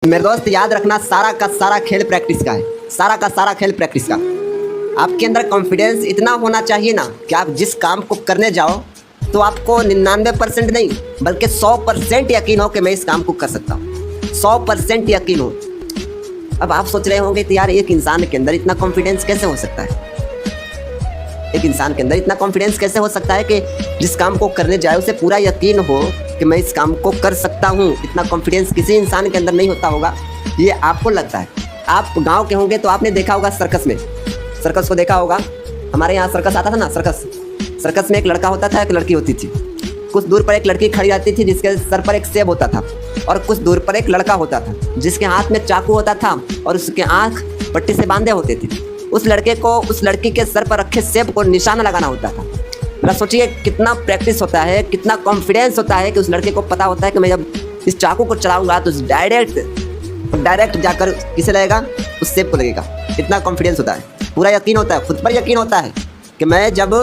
मेरे दोस्त याद रखना, सारा का सारा खेल प्रैक्टिस का है। सारा का सारा खेल प्रैक्टिस का। आपके अंदर कॉन्फिडेंस इतना होना चाहिए ना कि आप जिस काम को करने जाओ तो आपको 99% नहीं बल्कि 100% यकीन हो कि मैं इस काम को कर सकता हूँ। 100% यकीन हो। अब आप सोच रहे होंगे कि यार एक इंसान के अंदर इतना कॉन्फिडेंस कैसे हो सकता है? एक इंसान के अंदर इतना कॉन्फिडेंस कैसे हो सकता है कि जिस काम को करने जाए उसे पूरा यकीन हो कि मैं इस काम को कर सकता हूँ। इतना कॉन्फिडेंस किसी इंसान के अंदर नहीं होता होगा, ये आपको लगता है। आप गांव के होंगे तो आपने देखा होगा सर्कस में, सर्कस को देखा होगा। हमारे यहाँ सर्कस आता था ना, सर्कस में एक लड़का होता था, एक लड़की होती थी। कुछ दूर पर एक लड़की खड़ी रहती थी जिसके सर पर एक सेब होता था, और कुछ दूर पर एक लड़का होता था जिसके हाथ में चाकू होता था और उसके आँख पट्टी से बांधे होते थे। उस लड़के को उस लड़की के सर पर रखे सेब को निशाना लगाना होता था। जरा सोचिए कितना प्रैक्टिस होता है, कितना कॉन्फिडेंस होता है कि उस लड़के को पता होता है कि मैं जब इस चाकू को चलाऊंगा तो डायरेक्ट जाकर किसे लगेगा, उस सेब को लगेगा। इतना कॉन्फिडेंस होता है, पूरा यकीन होता है, खुद पर यकीन होता है कि मैं जब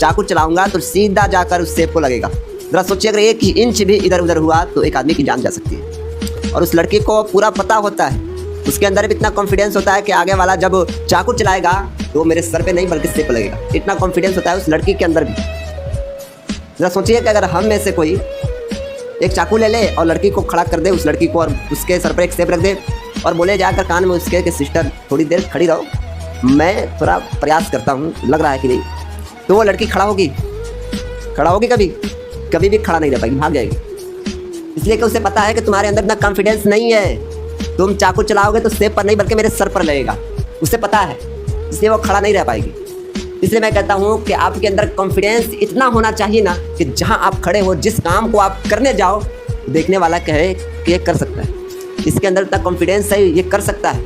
चाकू चलाऊंगा तो सीधा जाकर उस सेब को लगेगा। जरा सोचिए अगर 1 इंच भी इधर उधर हुआ तो एक आदमी की जान जा सकती है। और उस लड़की को पूरा पता होता है, उसके अंदर भी इतना कॉन्फिडेंस होता है कि आगे वाला जब चाकू चलाएगा तो मेरे सर पे नहीं बल्कि सेब पे लगेगा। इतना कॉन्फिडेंस होता है उस लड़की के अंदर भी। जरा सोचिए कि अगर हम में से कोई एक चाकू ले ले और लड़की को खड़ा कर दे, उस लड़की को, और उसके सर पर एक सेब रख दे और बोले जाकर कान में उसके कि सिस्टर थोड़ी देर खड़ी रहो, मैं थोड़ा प्रयास करता हूँ, लग रहा है कि नहीं, तो वो लड़की खड़ा होगी? कभी भी खड़ा नहीं रह पाएगी, भाग जाएगी। इसलिए कि उसे पता है कि तुम्हारे अंदर इतना कॉन्फिडेंस नहीं है। तुम चाकू चलाओगे तो सेब पर नहीं बल्कि मेरे सर पर लगेगा, उसे पता है, इसलिए वो खड़ा नहीं रह पाएगी। इसलिए मैं कहता हूँ कि आपके अंदर कॉन्फिडेंस इतना होना चाहिए ना कि जहाँ आप खड़े हो, जिस काम को आप करने जाओ, देखने वाला कहे कि ये कर सकता है, इसके अंदर इतना कॉन्फिडेंस है, ये कर सकता है।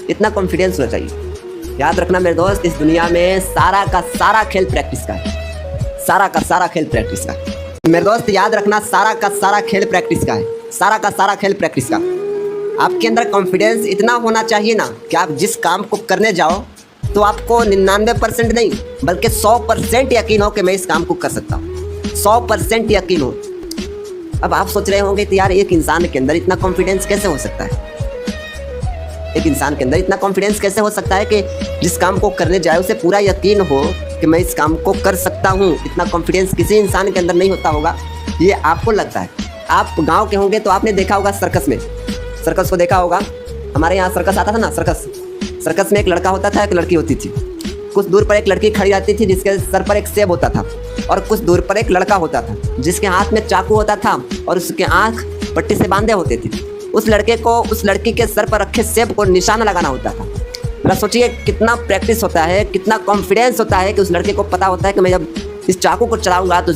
इतना कॉन्फिडेंस होना चाहिए। याद रखना मेरे दोस्त, इस दुनिया में सारा का सारा खेल प्रैक्टिस का है। सारा का सारा खेल प्रैक्टिस का है। मेरे दोस्त याद रखना, सारा का सारा खेल प्रैक्टिस का है। सारा का सारा खेल प्रैक्टिस का। आपके अंदर कॉन्फिडेंस इतना होना चाहिए ना कि आप जिस काम को करने जाओ तो आपको 99% नहीं बल्कि 100% यकीन हो कि मैं इस काम को कर सकता हूँ। 100% यकीन हो। अब आप सोच रहे होंगे कि यार एक इंसान के अंदर इतना कॉन्फिडेंस कैसे हो सकता है? एक इंसान के अंदर इतना कॉन्फिडेंस कैसे हो सकता है कि जिस काम को करने जाए उसे पूरा यकीन हो कि मैं इस काम को कर सकता हूँ। इतना कॉन्फिडेंस किसी इंसान के अंदर नहीं होता होगा, ये आपको लगता है। आप गांव के होंगे तो आपने देखा होगा सर्कस में, सर्कस को देखा होगा। हमारे यहाँ सर्कस आता था ना, सर्कस में एक लड़का होता था, एक लड़की होती थी। कुछ दूर पर एक लड़की खड़ी रहती थी जिसके सर पर एक सेब होता था, और कुछ दूर पर एक लड़का होता था जिसके हाथ में चाकू होता था और उसके आँख पट्टी से बांधे होते थे। उस लड़के को उस लड़की के सर पर रखे सेब को निशाना लगाना होता था। जरा सोचिए कितना प्रैक्टिस होता है, कितना कॉन्फिडेंस होता है कि उस लड़के को पता होता है कि मैं जब इस चाकू को चलाऊंगा तो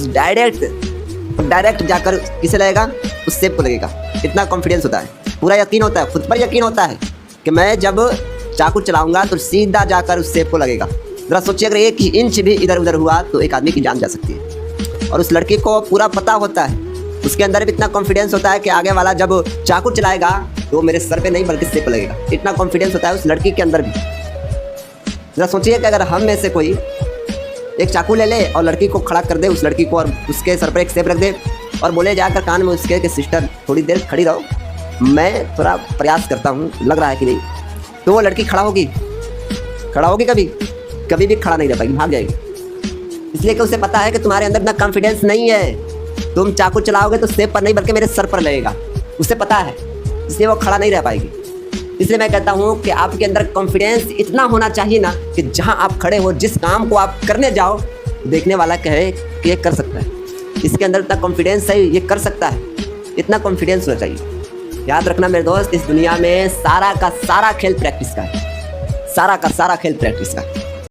डायरेक्ट जाकर किसे लगेगा, उस सेब को लगेगा। इतना कॉन्फिडेंस होता है, पूरा यकीन होता है, खुद पर यकीन होता है कि मैं जब चाकू चलाऊंगा तो सीधा जाकर उस सेब को लगेगा। जरा सोचिए अगर 1 इंच भी इधर उधर हुआ तो एक आदमी की जान जा सकती है। और उस लड़की को पूरा पता होता है, उसके अंदर भी इतना कॉन्फिडेंस होता है कि आगे वाला जब चाकू चलाएगा तो मेरे सर पे नहीं बल्कि सेब पे लगेगा। इतना कॉन्फिडेंस होता है उस लड़की के अंदर भी। जरा सोचिए कि अगर हम में से कोई एक चाकू ले ले और लड़की को खड़ा कर दे, उस लड़की को, और उसके सर पर एक सेब रख दे और बोले जाकर कान में उसके कि सिस्टर थोड़ी देर खड़ी रहो, मैं थोड़ा प्रयास करता हूँ, लग रहा है कि नहीं, तो वो लड़की खड़ा होगी? कभी भी खड़ा नहीं रह पाएगी, भाग जाएगी। इसलिए कि उसे पता है कि तुम्हारे अंदर इतना कॉन्फिडेंस नहीं है। तुम चाकू चलाओगे तो सेब पर नहीं बल्कि मेरे सर पर लगेगा, उसे पता है, इसलिए वो खड़ा नहीं रह पाएगी। इसलिए मैं कहता हूँ कि आपके अंदर कॉन्फिडेंस इतना होना चाहिए ना कि जहाँ आप खड़े हो, जिस काम को आप करने जाओ, देखने वाला कहे कि ये कर सकता है, इसके अंदर इतना कॉन्फिडेंस है, ये कर सकता है। इतना कॉन्फिडेंस होना चाहिए। याद रखना मेरे दोस्त, इस दुनिया में सारा का सारा खेल प्रैक्टिस का है। सारा का सारा खेल प्रैक्टिस का।